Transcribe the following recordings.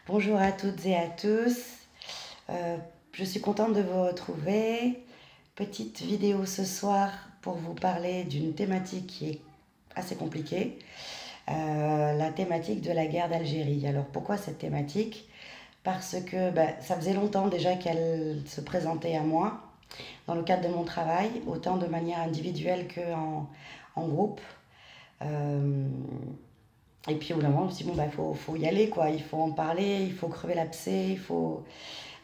Bonjour à toutes et à tous. Je suis contente de vous retrouver. Petite vidéo ce soir pour vous parler d'une thématique qui est assez compliquée, la thématique de la guerre d'Algérie. Alors pourquoi cette thématique? Parce que ça faisait longtemps déjà qu'elle se présentait à moi dans le cadre de mon travail, autant de manière individuelle qu'en groupe. Euh, et puis au bout d'un moment, je me suis dit, bon, faut y aller, quoi. Il faut en parler, il faut crever l'abcès, il faut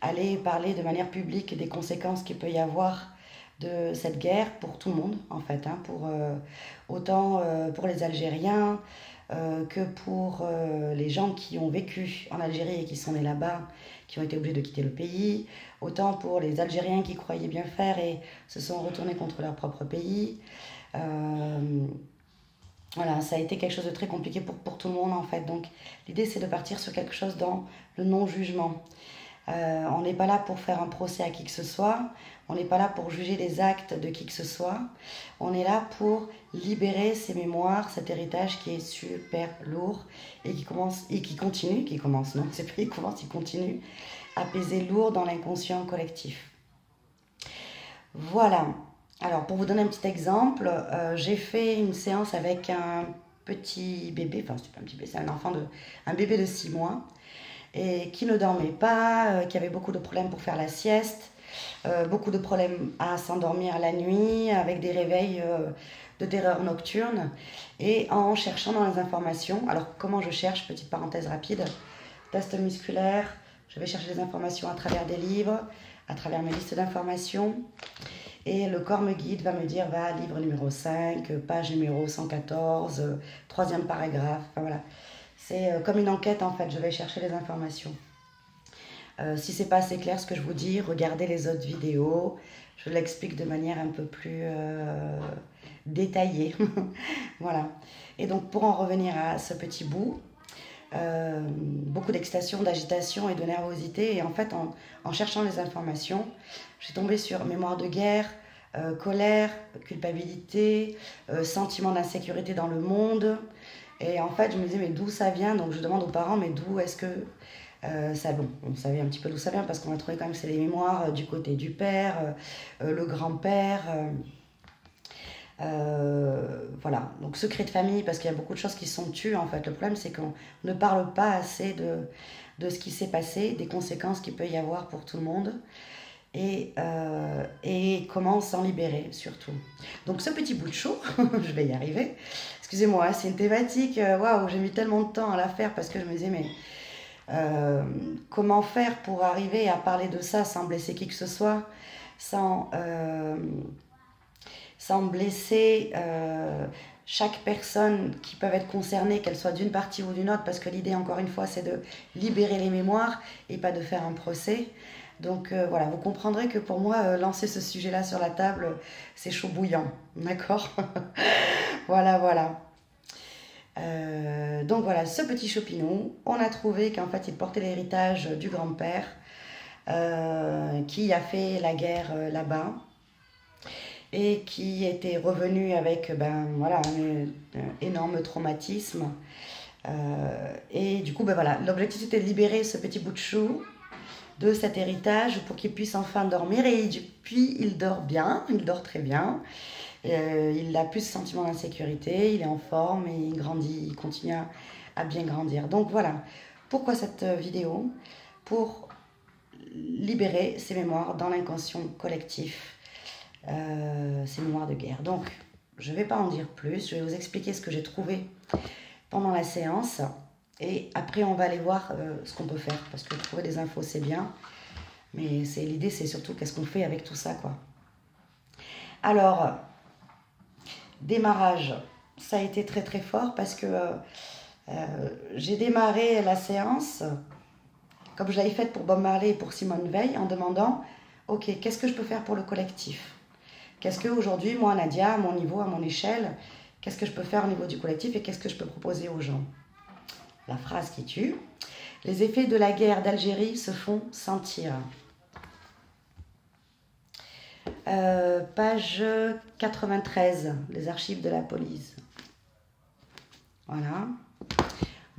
aller parler de manière publique des conséquences qu'il peut y avoir de cette guerre pour tout le monde, en fait, hein, autant pour les Algériens que pour les gens qui ont vécu en Algérie et qui sont nés là-bas, qui ont été obligés de quitter le pays, autant pour les Algériens qui croyaient bien faire et se sont retournés contre leur propre pays. Euh, voilà, ça a été quelque chose de très compliqué pour tout le monde en fait. Donc l'idée c'est de partir sur quelque chose dans le non-jugement. On n'est pas là pour faire un procès à qui que ce soit, on n'est pas là pour juger les actes de qui que ce soit, on est là pour libérer ces mémoires, cet héritage qui est super lourd et qui commence, non, c'est pas il commence, il continue à peser lourd dans l'inconscient collectif. Voilà. Alors, pour vous donner un petit exemple, j'ai fait une séance avec un petit bébé, enfin, c'est pas un petit bébé, c'est un bébé de 6 mois, et qui ne dormait pas, qui avait beaucoup de problèmes pour faire la sieste, beaucoup de problèmes à s'endormir la nuit, avec des réveils de terreur nocturne, et en cherchant dans les informations, alors comment je cherche, petite parenthèse rapide, test musculaire, je vais chercher des informations à travers des livres, à travers mes listes d'informations, et le corps me guide, va me dire, va, livre numéro 5, page numéro 114, troisième paragraphe, enfin voilà. C'est comme une enquête en fait, je vais chercher les informations. Si c'est pas assez clair ce que je vous dis, regardez les autres vidéos, je l'explique de manière un peu plus détaillée. Voilà. Et donc pour en revenir à ce petit bout, beaucoup d'excitation, d'agitation et de nervosité. Et en fait, en cherchant les informations, j'ai tombé sur mémoire de guerre, colère, culpabilité, sentiment d'insécurité dans le monde. Et en fait, je me disais, mais d'où ça vient? Donc je demande aux parents, mais d'où est-ce que ça, bon, on savait un petit peu d'où ça vient parce qu'on a trouvé quand même que c'est les mémoires du côté du père, le grand-père. Voilà, donc secret de famille, parce qu'il y a beaucoup de choses qui sont tues en fait. Le problème, c'est qu'on ne parle pas assez de ce qui s'est passé, des conséquences qu'il peut y avoir pour tout le monde et comment s'en libérer surtout. Donc ce petit bout de chou, je vais y arriver. Excusez-moi, c'est une thématique, waouh, j'ai mis tellement de temps à la faire parce que je me disais, mais comment faire pour arriver à parler de ça sans blesser qui que ce soit, sans blesser chaque personne qui peut être concernée, qu'elle soit d'une partie ou d'une autre, parce que l'idée, encore une fois, c'est de libérer les mémoires et pas de faire un procès. Donc voilà, vous comprendrez que pour moi, lancer ce sujet-là sur la table, c'est chaud bouillant, d'accord? Voilà, voilà. Donc voilà, ce petit chopinou, on a trouvé qu'en fait, il portait l'héritage du grand-père qui a fait la guerre là-bas et qui était revenu avec voilà, un énorme traumatisme. Et du coup, voilà, l'objectif c'était de libérer ce petit bout de chou de cet héritage pour qu'il puisse enfin dormir. Et puis il dort bien, il dort très bien. Il n'a plus ce sentiment d'insécurité, il est en forme et il grandit, il continue à bien grandir. Donc voilà, pourquoi cette vidéo? Pour libérer ses mémoires dans l'inconscient collectif. Ces mémoires de guerre. Donc, je ne vais pas en dire plus, je vais vous expliquer ce que j'ai trouvé pendant la séance et après on va aller voir ce qu'on peut faire parce que trouver des infos c'est bien, mais l'idée c'est surtout qu'est-ce qu'on fait avec tout ça quoi. Alors, démarrage, ça a été très très fort parce que j'ai démarré la séance comme je l'avais faite pour Bob Marley et pour Simone Veil en demandant ok, qu'est-ce que je peux faire pour le collectif? Qu'est-ce qu'aujourd'hui, moi, Nadia, à mon niveau, à mon échelle, qu'est-ce que je peux faire au niveau du collectif et qu'est-ce que je peux proposer aux gens? La phrase qui tue. Les effets de la guerre d'Algérie se font sentir. Page 93, les archives de la police. Voilà.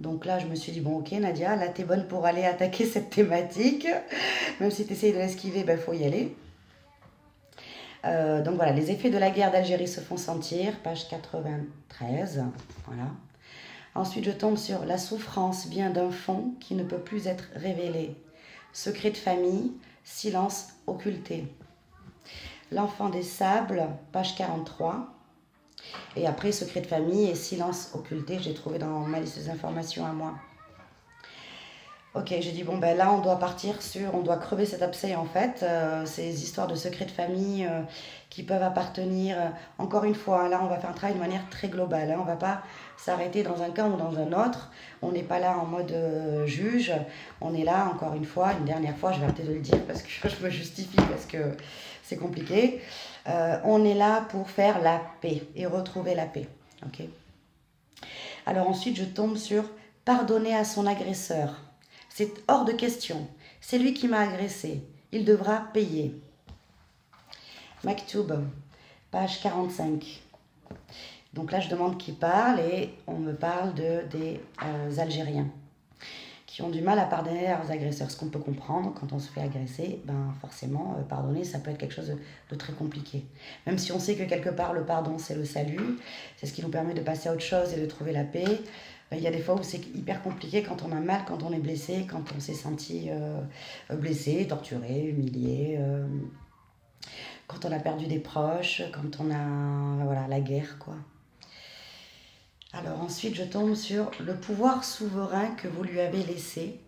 Donc là, je me suis dit, bon, ok, Nadia, là, t'es bonne pour aller attaquer cette thématique. Même si tu essayes de l'esquiver, ben, faut y aller. Donc voilà, les effets de la guerre d'Algérie se font sentir, page 93. Voilà. Ensuite, je tombe sur la souffrance vient d'un fond qui ne peut plus être révélé. Secret de famille, silence occulté. L'enfant des sables, page 43. Et après, secret de famille et silence occulté, j'ai trouvé dans ma liste des informations à moi. Ok, j'ai dit, bon, ben là, on doit partir sur, on doit crever cet abcès, en fait. Ces histoires de secrets de famille qui peuvent appartenir, encore une fois, là, on va faire un travail de manière très globale. Hein, on ne va pas s'arrêter dans un camp ou dans un autre. On n'est pas là en mode juge. On est là, encore une fois, une dernière fois, je vais arrêter de le dire parce que je me justifie, parce que c'est compliqué. On est là pour faire la paix et retrouver la paix. Ok. Alors ensuite, je tombe sur pardonner à son agresseur. C'est hors de question. C'est lui qui m'a agressé. Il devra payer. Maktoub, page 45. Donc là, je demande qui parle et on me parle des Algériens qui ont du mal à pardonner à leurs agresseurs. Ce qu'on peut comprendre, quand on se fait agresser, ben forcément, pardonner, ça peut être quelque chose de très compliqué. Même si on sait que quelque part, le pardon, c'est le salut, c'est ce qui nous permet de passer à autre chose et de trouver la paix. Il y a des fois où c'est hyper compliqué quand on a mal, quand on est blessé, quand on s'est senti blessé, torturé, humilié, quand on a perdu des proches, quand on a voilà, la guerre, quoi. Alors ensuite, je tombe sur le pouvoir souverain que vous lui avez laissé.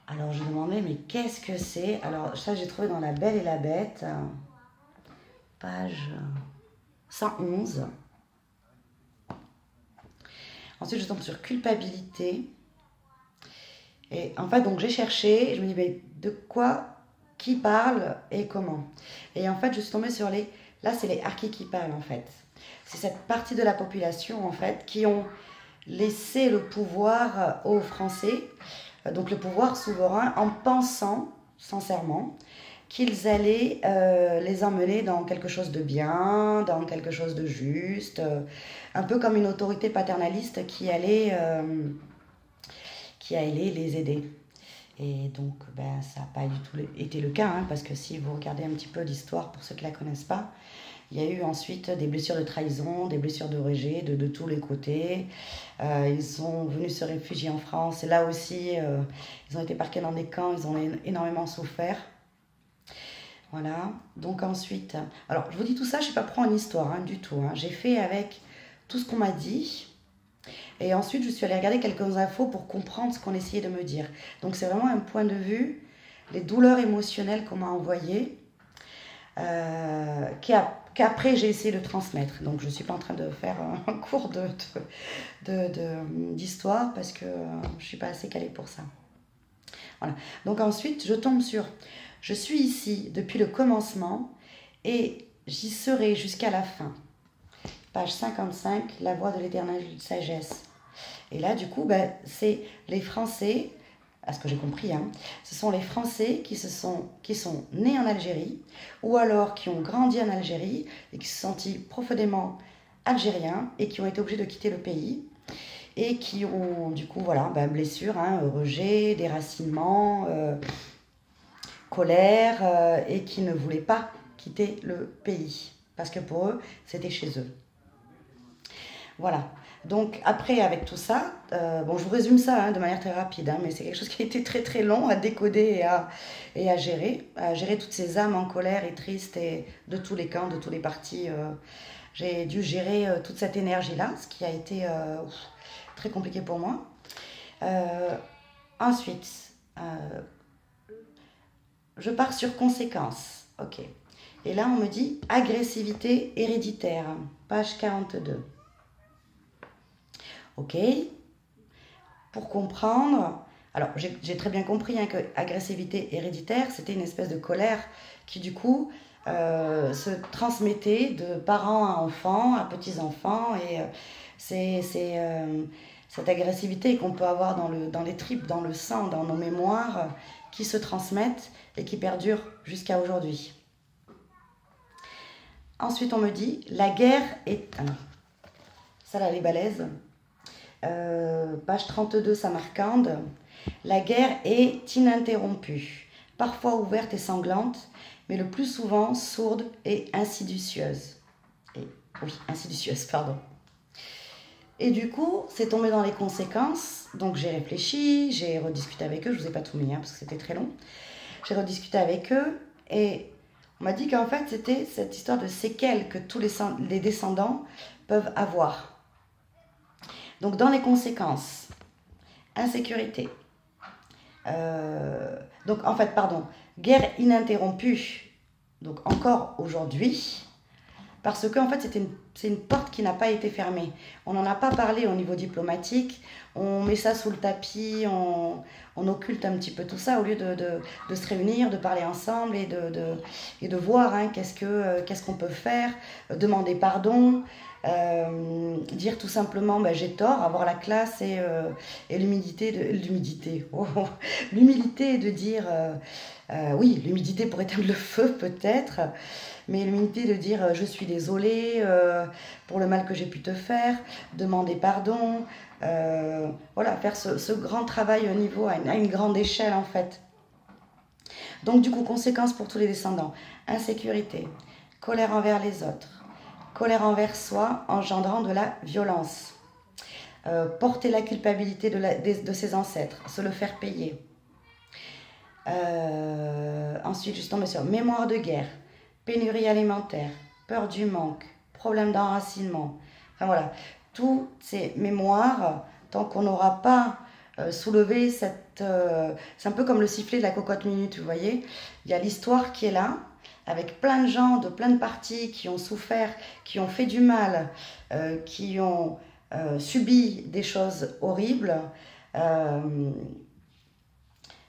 Alors je me demandais, mais qu'est-ce que c'est? Alors ça, j'ai trouvé dans La Belle et la Bête, page 111. Ensuite, je tombe sur culpabilité. Et en fait, donc j'ai cherché, et je me dis, mais de quoi, qui parle et comment? Et en fait, je suis tombée sur les... Là, c'est les harkis qui parlent, en fait. C'est cette partie de la population, en fait, qui ont laissé le pouvoir aux Français, donc le pouvoir souverain, en pensant, sincèrement, qu'ils allaient les emmener dans quelque chose de bien, dans quelque chose de juste, un peu comme une autorité paternaliste qui allait les aider. Et donc, ben, ça n'a pas du tout été le cas, hein, parce que si vous regardez un petit peu l'histoire, pour ceux qui ne la connaissent pas, il y a eu ensuite des blessures de trahison, des blessures de rejet de tous les côtés. Ils sont venus se réfugier en France. Et là aussi, ils ont été parqués dans des camps, ils ont énormément souffert. Voilà. Donc ensuite, alors je vous dis tout ça, je ne suis pas pro en histoire, hein, du tout. Hein. J'ai fait avec tout ce qu'on m'a dit. Et ensuite, je suis allée regarder quelques infos pour comprendre ce qu'on essayait de me dire. Donc c'est vraiment un point de vue, les douleurs émotionnelles qu'on m'a envoyées, qu'après j'ai essayé de transmettre. Donc je ne suis pas en train de faire un cours d'histoire parce que je ne suis pas assez calée pour ça. Voilà. Donc ensuite, je tombe sur « Je suis ici depuis le commencement et j'y serai jusqu'à la fin ». Page 55, La voix de l'éternelle sagesse. Et là, du coup, ben, c'est les Français, à ce que j'ai compris, hein, ce sont les Français qui sont nés en Algérie ou alors qui ont grandi en Algérie et qui se sont sentis profondément algériens et qui ont été obligés de quitter le pays et qui ont, du coup, voilà, ben, blessures, hein, rejet, déracinement, colère et qui ne voulaient pas quitter le pays parce que pour eux, c'était chez eux. Voilà. Donc après, avec tout ça, bon, je vous résume ça hein, de manière très rapide, hein, mais c'est quelque chose qui a été très très long à décoder et à gérer toutes ces âmes en colère et tristes et de tous les camps, de tous les partis. J'ai dû gérer toute cette énergie-là, ce qui a été très compliqué pour moi. Ensuite, je pars sur conséquences. Ok. Et là, on me dit agressivité héréditaire, page 42. Ok, pour comprendre, alors j'ai très bien compris hein, que agressivité héréditaire, c'était une espèce de colère qui du coup se transmettait de parents à enfants, à petits-enfants, et c'est cette agressivité qu'on peut avoir dans les tripes, dans le sang, dans nos mémoires, qui se transmettent et qui perdurent jusqu'à aujourd'hui. Ensuite, on me dit, la guerre est... Ah non. Celle-là, elle est balèze. Page 32, Samarcande. La guerre est ininterrompue, parfois ouverte et sanglante, mais le plus souvent sourde et insidieuse. Insidieuse, pardon. Et du coup, c'est tombé dans les conséquences. Donc j'ai réfléchi, j'ai rediscuté avec eux. Je ne vous ai pas tout mis, parce que c'était très long. J'ai rediscuté avec eux et on m'a dit qu'en fait, c'était cette histoire de séquelles que tous les descendants peuvent avoir. Donc dans les conséquences, insécurité. Donc en fait, guerre ininterrompue. Donc encore aujourd'hui. Parce qu'en fait, c'est une porte qui n'a pas été fermée. On n'en a pas parlé au niveau diplomatique. On met ça sous le tapis, on occulte un petit peu tout ça au lieu de se réunir, de parler ensemble et de voir qu'est-ce qu'on peut faire, demander pardon, dire tout simplement j'ai tort, avoir la classe et l'humilité de dire oui, l'humilité pour éteindre le feu peut-être, mais l'humilité de dire je suis désolée pour le mal que j'ai pu te faire, demander pardon, voilà, faire ce grand travail au niveau, à une grande échelle en fait. Donc du coup, conséquences pour tous les descendants, insécurité, colère envers les autres, colère envers soi engendrant de la violence, porter la culpabilité de ses ancêtres, se le faire payer. Ensuite, je suis tombée sur mémoire de guerre, pénurie alimentaire, peur du manque, problème d'enracinement. Enfin voilà, toutes ces mémoires, tant qu'on n'aura pas soulevé cette... c'est un peu comme le sifflet de la cocotte minute, vous voyez. Il y a l'histoire qui est là, avec plein de gens de plein de parties qui ont souffert, qui ont fait du mal, qui ont subi des choses horribles.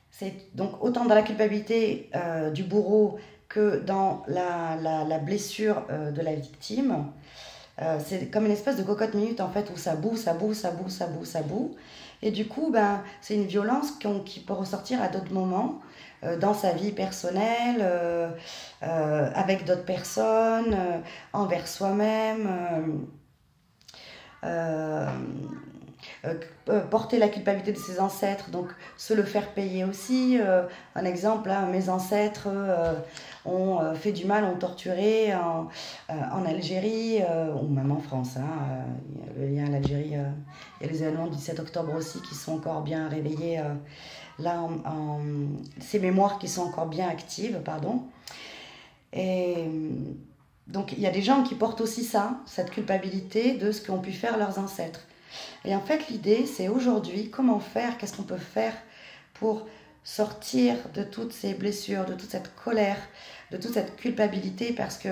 C'est donc autant dans la culpabilité du bourreau que dans la blessure de la victime. C'est comme une espèce de cocotte minute en fait où ça boue, ça boue, ça boue, ça boue, ça boue. Et du coup, c'est une violence qui peut ressortir à d'autres moments dans sa vie personnelle, avec d'autres personnes, envers soi-même. Porter la culpabilité de ses ancêtres, donc se le faire payer aussi. Un exemple, mes ancêtres ont fait du mal, ont torturé en Algérie, ou même en France. Le lien à l'Algérie, il y a les événements du 17 octobre aussi qui sont encore bien réveillés, ces mémoires qui sont encore bien actives, pardon. Et donc il y a des gens qui portent aussi ça, cette culpabilité de ce qu'ont pu faire leurs ancêtres. Et en fait, l'idée, c'est aujourd'hui, comment faire, qu'est-ce qu'on peut faire pour sortir de toutes ces blessures, de toute cette colère, de toute cette culpabilité, parce que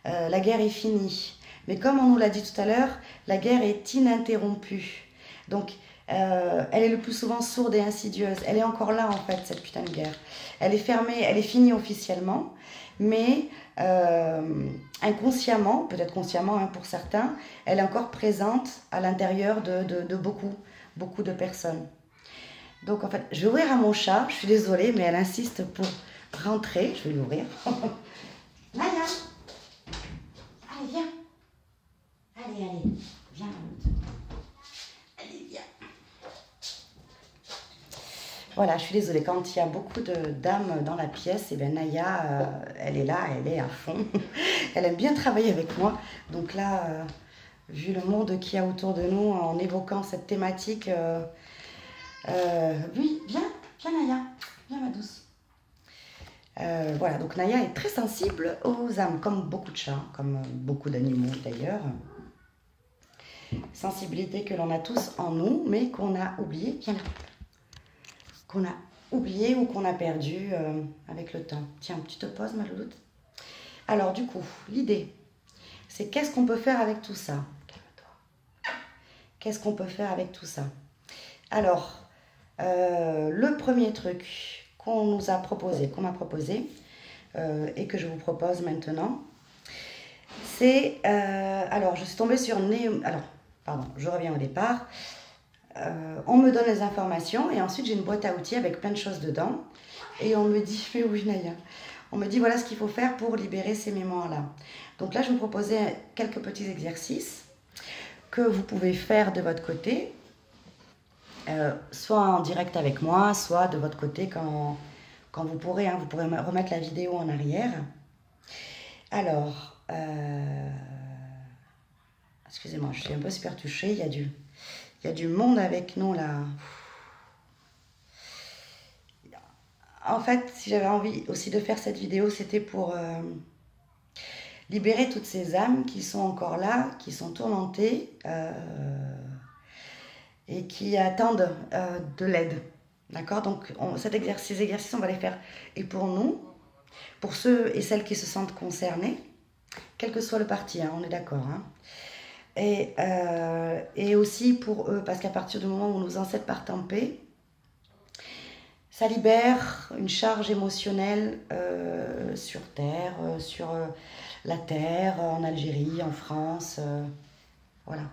la guerre est finie. Mais comme on nous l'a dit tout à l'heure, la guerre est ininterrompue. Donc, elle est le plus souvent sourde et insidieuse. Elle est encore là, en fait, cette putain de guerre. Elle est fermée, elle est finie officiellement, mais inconsciemment, peut-être consciemment pour certains, elle est encore présente à l'intérieur de beaucoup de personnes. Donc en fait, je vais ouvrir à mon chat, je suis désolée, mais elle insiste pour rentrer, je vais l'ouvrir. Naya, allez viens, allez, viens. Allez, viens. Voilà, je suis désolée, quand il y a beaucoup de dames dans la pièce, et bien Naya, elle est là, elle est à fond. Elle aime bien travailler avec moi. Donc là, vu le monde qu'il y a autour de nous, en évoquant cette thématique, oui, viens Naya, viens ma douce. Voilà, donc Naya est très sensible aux âmes, comme beaucoup de chats, comme beaucoup d'animaux d'ailleurs. Sensibilité que l'on a tous en nous, mais qu'on a oublié, viens là. Qu'on a oublié ou qu'on a perdu avec le temps. Tiens, tu te poses, ma louloute. Alors, du coup, l'idée, c'est qu'est-ce qu'on peut faire avec tout ça? Calme-toi. Qu'est-ce qu'on peut faire avec tout ça? Alors, le premier truc qu'on m'a proposé, et que je vous propose maintenant, c'est... alors, je suis tombée sur je reviens au départ. On me donne les informations et ensuite j'ai une boîte à outils avec plein de choses dedans et on me dit, mais oui Naya, on me dit voilà ce qu'il faut faire pour libérer ces mémoires là. Donc là je vous proposais quelques petits exercices que vous pouvez faire de votre côté, soit en direct avec moi, soit de votre côté quand vous pourrez. Vous pourrez remettre la vidéo en arrière. Alors, excusez-moi, je suis un peu super touchée. Il y a du monde avec nous là. En fait, si j'avais envie aussi de faire cette vidéo, c'était pour libérer toutes ces âmes qui sont encore là, qui sont tourmentées et qui attendent de l'aide. D'accord? Donc, ces exercices, on va les faire. Et pour nous, pour ceux et celles qui se sentent concernés, quel que soit le parti, on est d'accord. Et aussi pour eux, parce qu'à partir du moment où nos ancêtres partent en paix, ça libère une charge émotionnelle sur Terre, sur la Terre, en Algérie, en France. Voilà.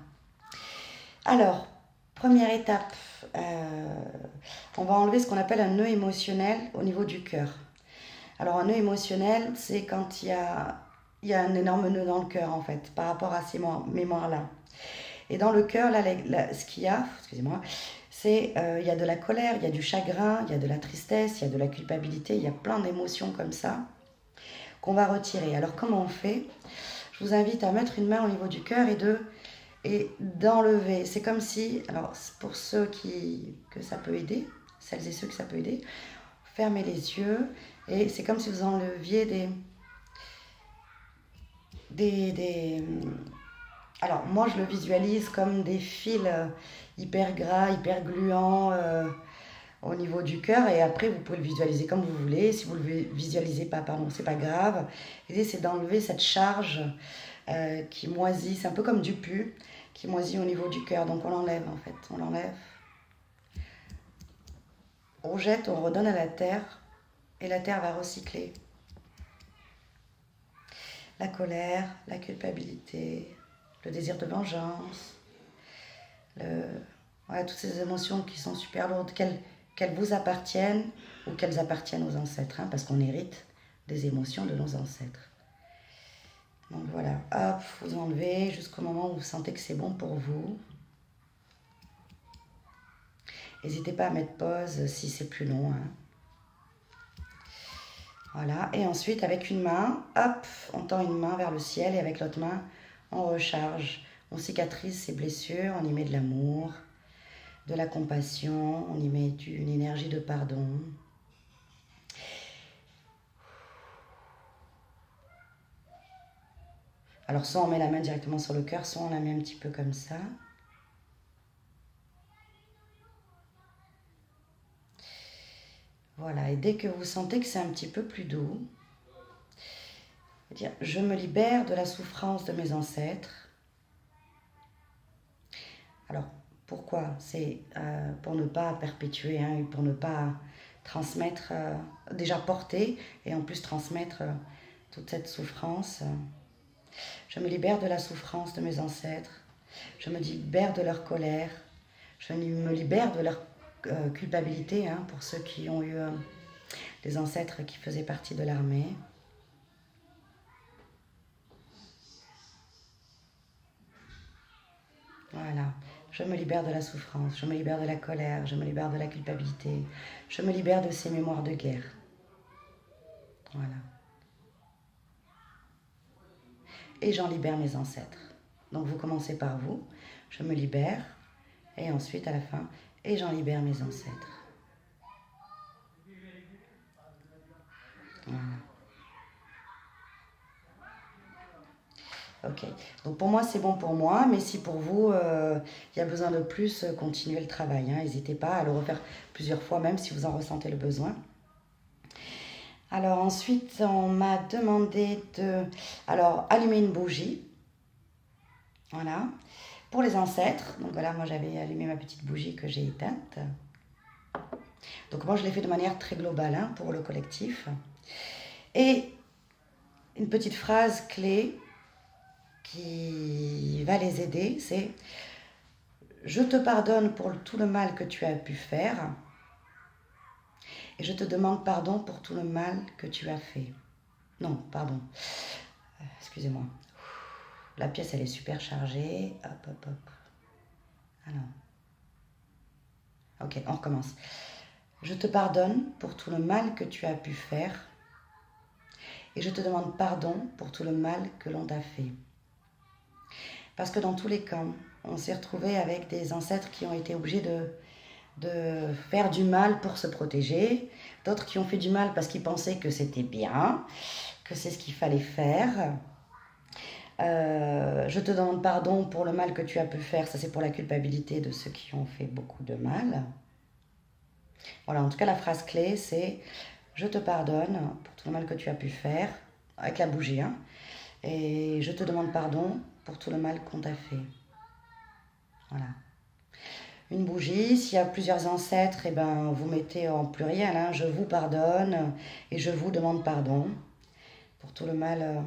Alors, première étape, on va enlever ce qu'on appelle un nœud émotionnel au niveau du cœur. Alors, un nœud émotionnel, c'est quand il y a un énorme nœud dans le cœur, en fait, par rapport à ces mémoires-là. Et dans le cœur, là, ce qu'il y a, excusez-moi, c'est il y a de la colère, il y a du chagrin, il y a de la tristesse, il y a de la culpabilité, il y a plein d'émotions comme ça qu'on va retirer. Alors comment on fait? Je vous invite à mettre une main au niveau du cœur et d'enlever. C'est comme si, alors pour ceux que ça peut aider, celles et ceux que ça peut aider, fermez les yeux et c'est comme si vous enleviez alors moi je le visualise comme des fils hyper gras, hyper gluants au niveau du cœur, et après vous pouvez le visualiser comme vous voulez. Si vous le visualisez pas, pardon, c'est pas grave. L'idée c'est d'enlever cette charge qui moisit, c'est un peu comme du pu qui moisit au niveau du cœur. Donc on l'enlève en fait, on l'enlève, on jette, on redonne à la terre et la terre va recycler la colère, la culpabilité, le désir de vengeance, voilà, toutes ces émotions qui sont super lourdes, qu'elles vous appartiennent ou qu'elles appartiennent aux ancêtres, parce qu'on hérite des émotions de nos ancêtres. Donc voilà, hop, vous enlevez jusqu'au moment où vous sentez que c'est bon pour vous. N'hésitez pas à mettre pause si c'est plus long. Voilà, et ensuite avec une main, hop, on tend une main vers le ciel et avec l'autre main, on recharge. On cicatrise ces blessures, on y met de l'amour, de la compassion, on y met une énergie de pardon. Alors soit on met la main directement sur le cœur, soit on la met un petit peu comme ça. Voilà, et dès que vous sentez que c'est un petit peu plus doux, dire je me libère de la souffrance de mes ancêtres. Alors, pourquoi? C'est pour ne pas perpétuer, pour ne pas transmettre, déjà porter, et en plus transmettre toute cette souffrance. Je me libère de la souffrance de mes ancêtres, je me libère de leur colère, je me libère de leur culpabilité, pour ceux qui ont eu des ancêtres qui faisaient partie de l'armée. Voilà, je me libère de la souffrance, je me libère de la colère, je me libère de la culpabilité, je me libère de ces mémoires de guerre. Voilà. Et j'en libère mes ancêtres. Donc vous commencez par vous, je me libère, et ensuite à la fin, et j'en libère mes ancêtres. Voilà. Ok, donc pour moi c'est bon pour moi, mais si pour vous il y a besoin de plus, continuez le travail. N'hésitez pas à le refaire plusieurs fois, même si vous en ressentez le besoin. Alors ensuite, on m'a demandé de allumer une bougie. Voilà, pour les ancêtres. Donc voilà, moi j'avais allumé ma petite bougie que j'ai éteinte. Donc moi je l'ai fait de manière très globale pour le collectif. Et une petite phrase clé qui va les aider, c'est « Je te pardonne pour tout le mal que tu as pu faire et je te demande pardon pour tout le mal que tu as fait. » Non, pardon. Excusez-moi. la pièce, elle est super chargée. Hop, hop, hop. Alors. Ok, on recommence. Je te pardonne pour tout le mal que tu as pu faire. Et je te demande pardon pour tout le mal que l'on t'a fait. Parce que dans tous les cas, on s'est retrouvé avec des ancêtres qui ont été obligés de faire du mal pour se protéger. D'autres qui ont fait du mal parce qu'ils pensaient que c'était bien, que c'est ce qu'il fallait faire. Je te demande pardon pour le mal que tu as pu faire. Ça, c'est pour la culpabilité de ceux qui ont fait beaucoup de mal. Voilà, en tout cas, la phrase clé, c'est « Je te pardonne pour tout le mal que tu as pu faire », avec la bougie, hein, et « Je te demande pardon pour tout le mal qu'on t'a fait ». Voilà. Une bougie, s'il y a plusieurs ancêtres, eh ben, vous mettez en pluriel, hein, « Je vous pardonne » et « Je vous demande pardon » pour tout le mal.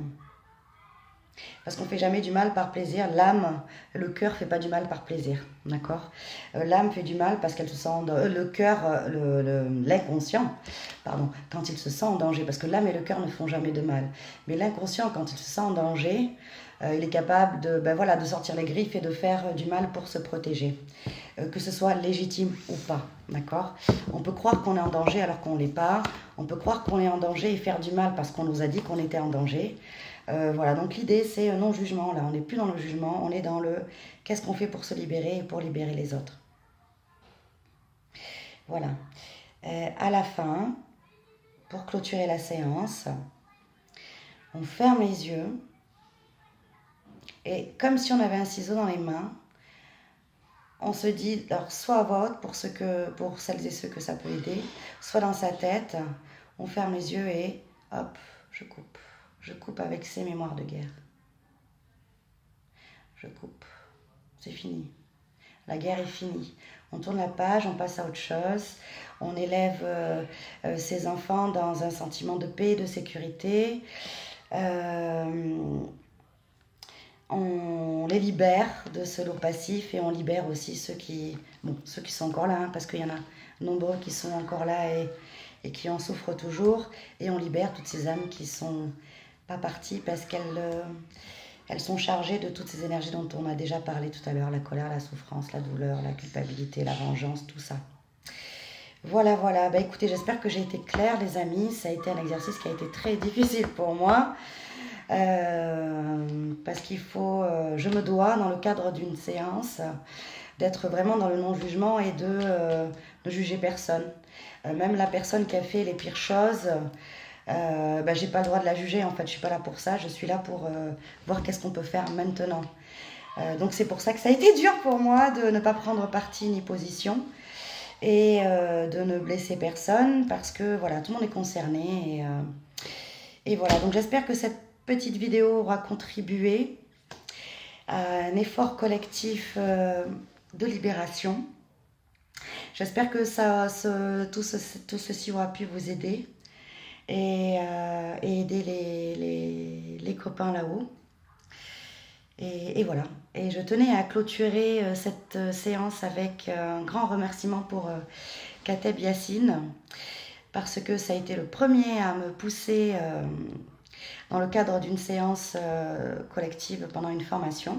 Parce qu'on ne fait jamais du mal par plaisir. L'âme, le cœur ne fait pas du mal par plaisir. D'accord. L'âme fait du mal parce qu'elle se sent... le cœur, l'inconscient, pardon, quand il se sent en danger. Parce que l'âme et le cœur ne font jamais de mal. Mais l'inconscient, quand il se sent en danger, il est capable de, voilà, de sortir les griffes et de faire du mal pour se protéger. Que ce soit légitime ou pas. D'accord. On peut croire qu'on est en danger alors qu'on ne l'est pas. On peut croire qu'on est en danger et faire du mal parce qu'on nous a dit qu'on était en danger. Voilà, donc l'idée c'est non-jugement, là, on n'est plus dans le jugement, on est dans le qu'est-ce qu'on fait pour se libérer et pour libérer les autres. Voilà. À la fin, pour clôturer la séance, on ferme les yeux et comme si on avait un ciseau dans les mains, on se dit, alors soit à voix haute pour celles et ceux que ça peut aider, soit dans sa tête, on ferme les yeux et hop, je coupe. Je coupe avec ces mémoires de guerre. Je coupe. C'est fini. La guerre est finie. On tourne la page, on passe à autre chose. On élève ses enfants dans un sentiment de paix et de sécurité. On les libère de ce lourd passif et on libère aussi ceux qui sont encore là, hein, parce qu'il y en a nombreux qui sont encore là et qui en souffrent toujours. Et on libère toutes ces âmes qui sont pas parties parce qu'elles sont chargées de toutes ces énergies dont on a déjà parlé tout à l'heure, la colère, la souffrance, la douleur, la culpabilité, la vengeance, tout ça. Voilà, voilà. Bah, écoutez, j'espère que j'ai été claire, les amis. Ça a été un exercice qui a été très difficile pour moi. Parce qu'il faut, je me dois, dans le cadre d'une séance, d'être vraiment dans le non-jugement et de ne juger personne. Même la personne qui a fait les pires choses, j'ai pas le droit de la juger, en fait, je suis pas là pour ça, je suis là pour voir qu'est-ce qu'on peut faire maintenant. Donc c'est pour ça que ça a été dur pour moi de ne pas prendre parti ni position et de ne blesser personne parce que voilà, tout le monde est concerné et voilà, donc j'espère que cette petite vidéo aura contribué à un effort collectif de libération. J'espère que tout ceci aura pu vous aider et aider les copains là-haut. Et voilà. Et je tenais à clôturer cette séance avec un grand remerciement pour Kateb Yassine, parce que ça a été le premier à me pousser dans le cadre d'une séance collective pendant une formation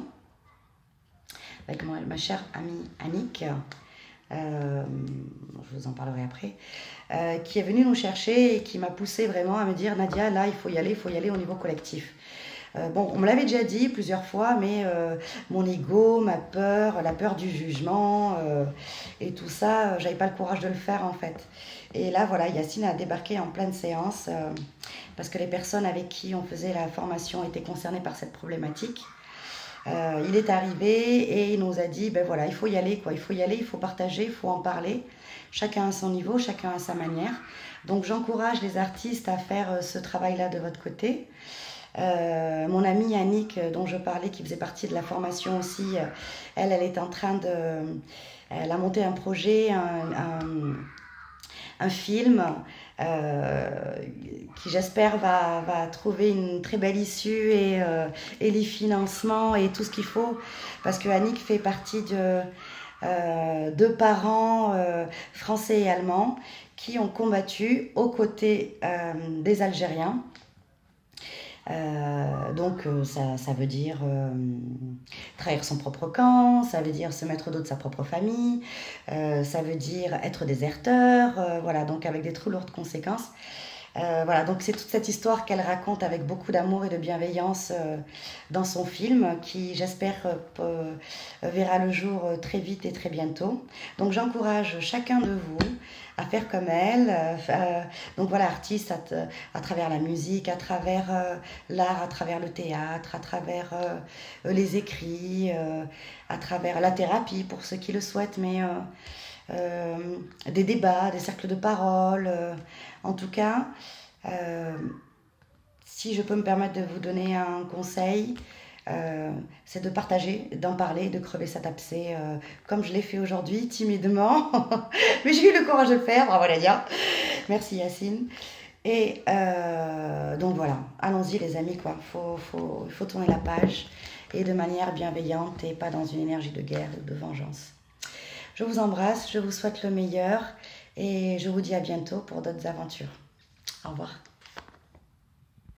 avec ma chère amie Annick, je vous en parlerai après, qui est venue nous chercher et qui m'a poussée vraiment à me dire « Nadia, là, il faut y aller au niveau collectif ». Bon, on me l'avait déjà dit plusieurs fois, mais mon ego, ma peur, la peur du jugement et tout ça, j'avais pas le courage de le faire en fait. Et là, voilà, Yacine a débarqué en pleine séance parce que les personnes avec qui on faisait la formation étaient concernées par cette problématique. Il est arrivé et il nous a dit, ben voilà, il faut y aller, quoi. Il faut y aller, il faut partager, il faut en parler. Chacun à son niveau, chacun à sa manière. Donc j'encourage les artistes à faire ce travail-là de votre côté. Mon amie Annick, dont je parlais, qui faisait partie de la formation aussi, elle est en train elle a monté un projet, un film qui j'espère va trouver une très belle issue et les financements et tout ce qu'il faut, parce que Annick fait partie de deux parents français et allemands qui ont combattu aux côtés des Algériens Ça veut dire trahir son propre camp, ça veut dire se mettre au dos de sa propre famille, ça veut dire être déserteur, voilà, donc avec des trop lourdes conséquences. Voilà, donc c'est toute cette histoire qu'elle raconte avec beaucoup d'amour et de bienveillance dans son film, qui j'espère verra le jour très vite et très bientôt. Donc j'encourage chacun de vous à faire comme elle, donc voilà, artiste à travers la musique, à travers l'art, à travers le théâtre, à travers les écrits, à travers la thérapie pour ceux qui le souhaitent, mais des débats, des cercles de parole. En tout cas, si je peux me permettre de vous donner un conseil, c'est de partager, d'en parler, de crever cet abcès, comme je l'ai fait aujourd'hui, timidement. Mais j'ai eu le courage de le faire, bravo Nadia. Merci Yacine. Et donc voilà, allons-y les amis, quoi. Il faut tourner la page, et de manière bienveillante et pas dans une énergie de guerre ou de vengeance. Je vous embrasse, je vous souhaite le meilleur et je vous dis à bientôt pour d'autres aventures. Au revoir.